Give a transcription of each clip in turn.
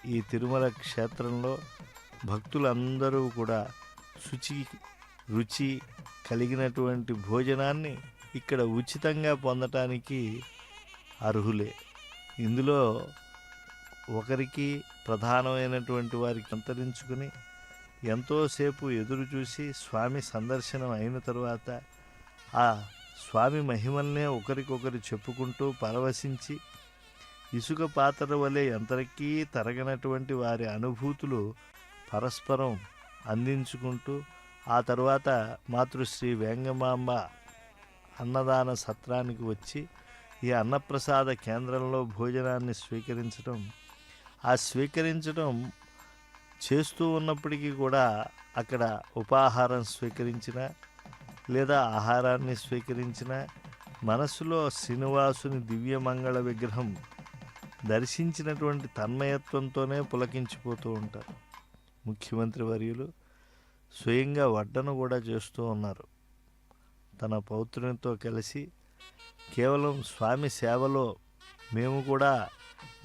ఈ తిరుమల క్షేత్రంలో భక్తులందరూ కూడా రుచి కలిగినటువంటి భోజనాన్ని ఇక్కడ ఉచితంగా పొందటానికి అర్హులే. ఇందులో ఒకరికి ప్రధానమైనటువంటి వారికి అంతరించుకుని ఎంతోసేపు ఎదురు చూసి స్వామి సందర్శనం అయిన తరువాత ఆ స్వామి మహిమల్నే ఒకరికొకరు చెప్పుకుంటూ పరవశించి ఇసుక పాత్ర వలె ఎంతకీ తరగనటువంటి వారి అనుభూతులు పరస్పరం అందించుకుంటూ ఆ తర్వాత మాతృశ్రీ వేంగమాంబ అన్నదాన సత్రానికి వచ్చి ఈ అన్నప్రసాద కేంద్రంలో భోజనాన్ని స్వీకరించడం చేస్తూ ఉన్నప్పటికీ కూడా అక్కడ ఉపాహారం స్వీకరించిన లేదా ఆహారాన్ని స్వీకరించిన మనసులో శ్రీనివాసుని దివ్యమంగళ విగ్రహం దర్శించినటువంటి తన్మయత్వంతోనే పులకించిపోతూ ఉంటారు. ముఖ్యమంత్రి వర్యులు స్వయంగా వడ్డన కూడా చేస్తూ ఉన్నారు. తన పౌత్రునితో కలిసి కేవలం స్వామి సేవలో మేము కూడా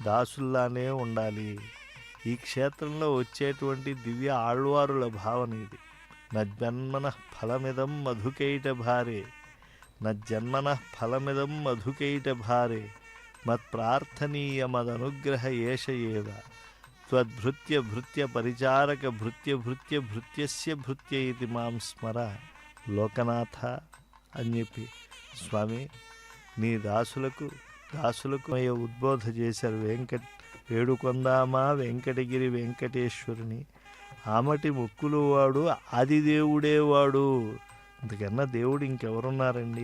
దాసుల్లానే ఉండాలి. ఈ క్షేత్రంలో వచ్చేటువంటి దివ్య ఆళ్వారుల భావన ఇది. నజ్జన్మన ఫలమిదం మధుకైట భారే, నజ్జన్మన ఫలమిదం మధుకైట భారే, మత్ప్రార్థనీయమదనుగ్రహ ఏష ఏవ, త్వద్భృత్య భృత్య పరిచారక భృత్య భృత్య భృత్యస్య భృత్య ఇది మాం స్మర లోకనాథ అని చెప్పి స్వామి నీ దాసులకు ఉద్బోధ చేశారు. వేడుకొందామా వెంకటగిరి వెంకటేశ్వరుని, ఆమటి ముక్కులు వాడు ఆదిదేవుడే వాడు, ఇంతకన్నా దేవుడు ఇంకెవరున్నారండి